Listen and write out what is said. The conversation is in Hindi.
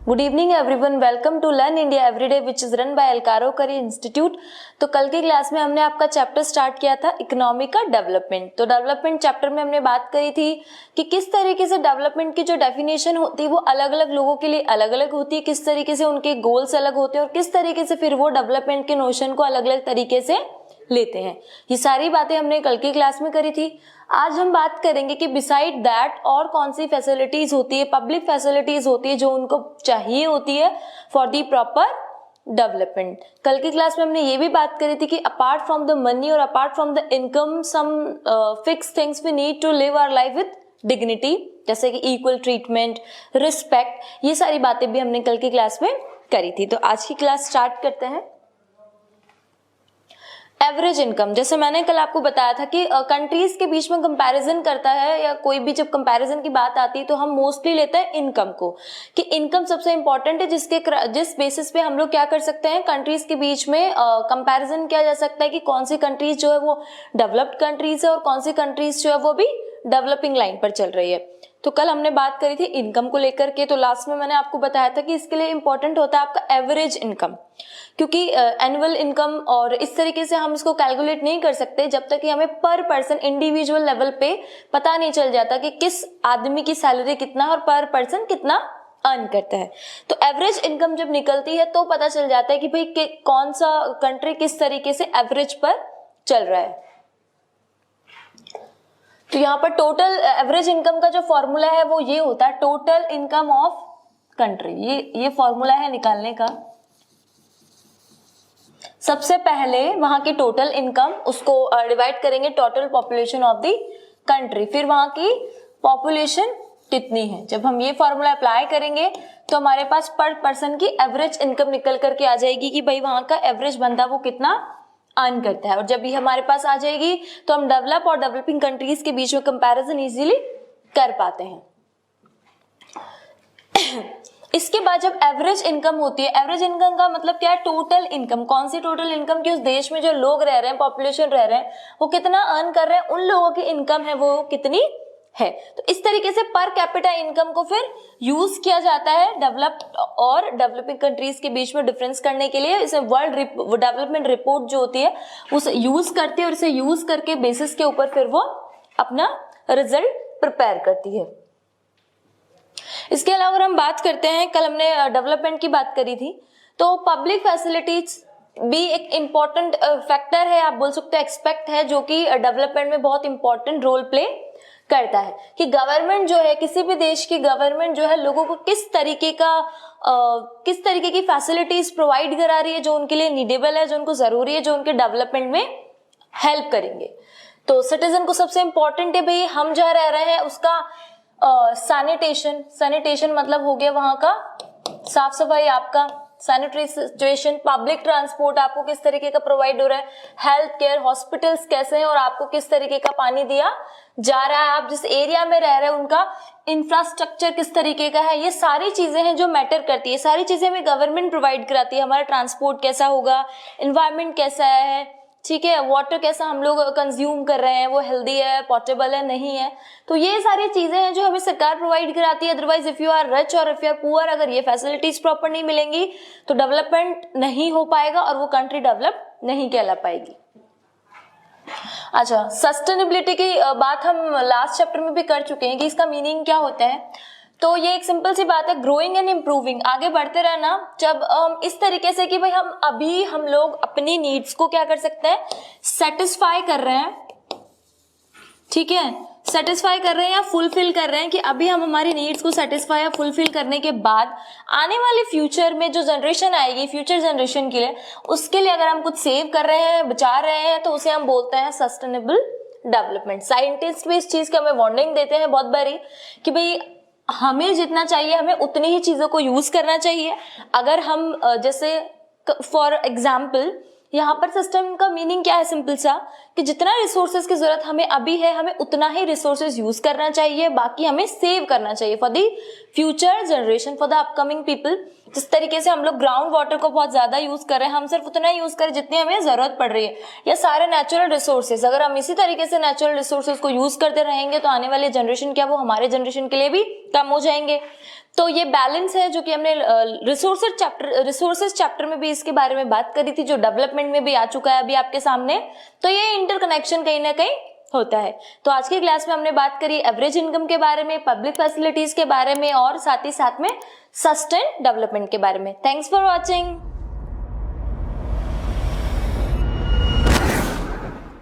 Good evening everyone, welcome to learn India everyday which is run by Elcaro Kari institute. तो कल की क्लास में हमने आपका चैप्टर स्टार्ट किया था इकोनॉमी का डेवलपमेंट। तो डेवलपमेंट चैप्टर में हमने बात करी थी कि किस तरीके से डेवलपमेंट की जो डेफिनेशन होती है वो अलग अलग लोगों के लिए अलग अलग होती है, किस तरीके से उनके गोल्स अलग होते हैं और किस तरीके से फिर वो डेवलपमेंट के नोशन को अलग अलग तरीके से लेते हैं। ये सारी बातें हमने कल की क्लास में करी थी। आज हम बात करेंगे कि बिसाइड दैट और कौन सी फैसिलिटीज होती है, पब्लिक फैसिलिटीज होती है जो उनको चाहिए होती है फॉर दी प्रॉपर डेवलपमेंट। कल की क्लास में हमने ये भी बात करी थी कि अपार्ट फ्रॉम द मनी और apart from the income some fix things we need to live our life with dignity, जैसे कि इक्वल ट्रीटमेंट, रिस्पेक्ट, ये सारी बातें भी हमने कल की क्लास में करी थी। तो आज की क्लास स्टार्ट करते हैं। एवरेज इनकम, जैसे मैंने कल आपको बताया था कि कंट्रीज के बीच में कंपैरिजन करता है या कोई भी जब कंपैरिजन की बात आती है तो हम मोस्टली लेते हैं इनकम को, कि इनकम सबसे इंपॉर्टेंट है जिस बेसिस पे हम लोग क्या कर सकते हैं, कंट्रीज के बीच में कंपैरिजन किया जा सकता है कि कौन सी कंट्रीज जो है वो डेवलप्ड कंट्रीज है और कौन सी कंट्रीज जो है वो भी डेवलपिंग लाइन पर चल रही है। तो कल हमने बात करी थी इनकम को लेकर के। तो लास्ट में मैंने आपको बताया था कि इसके लिए इंपॉर्टेंट होता है आपका एवरेज इनकम, क्योंकि एनुअल इनकम और इस तरीके से हम इसको कैलकुलेट नहीं कर सकते जब तक कि हमें पर पर्सन इंडिविजुअल लेवल पे पता नहीं चल जाता कि किस आदमी की सैलरी कितना और पर पर्सन कितना अर्न करता है। तो एवरेज इनकम जब निकलती है तो पता चल जाता है कि भाई कौन सा कंट्री किस तरीके से एवरेज पर चल रहा है। तो यहाँ पर टोटल एवरेज इनकम का जो फॉर्मूला है वो ये होता है टोटल इनकम ऑफ कंट्री। ये फॉर्मूला है निकालने का। सबसे पहले वहां की टोटल इनकम, उसको डिवाइड करेंगे total population of the country, फिर वहां की पॉपुलेशन कितनी है। जब हम ये फॉर्मूला अप्लाई करेंगे तो हमारे पास पर पर्सन की एवरेज इनकम निकल करके आ जाएगी कि भाई वहां का एवरेज बंदा वो कितना अर्न करता है। और जब ये हमारे पास आ जाएगी तो हम डेवलप और डेवलपिंग कंट्रीज के बीच में कंपैरिजन इजीली कर पाते हैं। इसके बाद जब एवरेज इनकम होती है, एवरेज इनकम का मतलब क्या है, टोटल इनकम। कौन सी टोटल इनकम की उस देश में जो लोग रह रहे हैं, पॉपुलेशन रह रहे हैं, वो कितना अर्न कर रहे हैं, उन लोगों की इनकम है वो कितनी है। तो इस तरीके से पर कैपिटा इनकम को फिर यूज किया जाता है डेवलप्ड और डेवलपिंग कंट्रीज के बीच में डिफरेंस करने के लिए। इसे वर्ल्ड डेवलपमेंट रिपोर्ट जो होती है उसे यूज करती है और इसे यूज करके बेसिस के ऊपर फिर वो अपना रिजल्ट प्रिपेयर करती है। इसके अलावा अगर हम बात करते हैं, कल हमने डेवलपमेंट की बात करी थी, तो पब्लिक फैसिलिटीज भी एक इम्पॉर्टेंट फैक्टर है, आप बोल सकते हो एक्सपेक्ट है, जो कि डेवलपमेंट में बहुत इंपॉर्टेंट रोल प्ले करता है। कि गवर्नमेंट जो है, किसी भी देश की गवर्नमेंट जो है लोगों को किस तरीके की फैसिलिटीज प्रोवाइड करा रही है जो उनके लिए नीडेबल है, जो उनको जरूरी है, जो उनके डेवलपमेंट में हेल्प करेंगे। तो सिटीजन को सबसे इंपॉर्टेंट है भाई हम जहाँ रह रहे हैं उसका सैनिटेशन मतलब हो गया वहां का साफ सफाई, आपका सैनिटरी सिचुएशन, पब्लिक ट्रांसपोर्ट आपको किस तरीके का प्रोवाइड हो रहा है, हेल्थ केयर, हॉस्पिटल्स कैसे हैं और आपको किस तरीके का पानी दिया जा रहा है, आप जिस एरिया में रह रहे हैं उनका इंफ्रास्ट्रक्चर किस तरीके का है। ये सारी चीजें हैं जो मैटर करती है, सारी चीजें हमें गवर्नमेंट प्रोवाइड कराती है। हमारा ट्रांसपोर्ट कैसा होगा, एनवायरमेंट कैसा है, ठीक है, वाटर कैसा हम लोग कंज्यूम कर रहे हैं, वो हेल्दी है, पोर्टेबल है, नहीं है। तो ये सारी चीजें हैं जो हमें सरकार प्रोवाइड कराती है। Otherwise if you are rich और इफ यू आर पुअर, अगर ये फैसिलिटीज प्रॉपर नहीं मिलेंगी तो डेवलपमेंट नहीं हो पाएगा और वो कंट्री डेवलप नहीं कहला पाएगी। अच्छा, सस्टेनेबिलिटी की बात हम लास्ट चैप्टर में भी कर चुके हैं कि इसका मीनिंग क्या होता है। तो ये एक सिंपल सी बात है, ग्रोइंग एंड इम्प्रूविंग, आगे बढ़ते रहना। जब इस तरीके से कि भाई हम लोग अपनी नीड्स को क्या कर सकते हैं, सेटिस्फाई कर रहे हैं, ठीक है, सेटिस्फाई कर रहे हैं या फुलफिल कर रहे हैं, कि अभी हम हमारी नीड्स को सेटिस्फाई या फुलफिल करने के बाद आने वाले फ्यूचर में जो जनरेशन आएगी, फ्यूचर जनरेशन के लिए, उसके लिए अगर हम कुछ सेव कर रहे हैं, बचा रहे हैं, तो उसे हम बोलते हैं सस्टेनेबल डेवलपमेंट। साइंटिस्ट भी इस चीज की हमें वार्निंग देते हैं बहुत बारी कि भाई हमें जितना चाहिए हमें उतनी ही चीजों को यूज करना चाहिए। अगर हम जैसे फॉर एग्जाम्पल यहाँ पर सिस्टम का मीनिंग क्या है, सिंपल सा, कि जितना रिसोर्सेज की जरूरत हमें अभी है हमें उतना ही रिसोर्सेज यूज करना चाहिए, बाकी हमें सेव करना चाहिए for the future generation, for the upcoming people. जिस तरीके से हम लोग ग्राउंड वाटर को बहुत ज्यादा यूज कर रहे हैं, हम सिर्फ उतना ही यूज करें जितनी हमें जरूरत पड़ रही है, या सारे नेचुरल रिसोर्सेज, अगर हम इसी तरीके से नेचुरल रिसोर्सेज को यूज करते रहेंगे तो आने वाली जनरेशन क्या वो हमारे जनरेशन के लिए भी कम हो जाएंगे। तो ये बैलेंस है जो कि हमने रिसोर्सेज चैप्टर में भी इसके बारे में बात करी थी, जो डेवलपमेंट में भी आ चुका है अभी आपके सामने। तो ये इंटरकनेक्शन कहीं ना कहीं होता है। तो आज की क्लास में हमने बात करी एवरेज इनकम के बारे में, पब्लिक फैसिलिटीज के बारे में और साथ ही साथ में सस्टेन डेवलपमेंट के बारे में। Thanks for watching.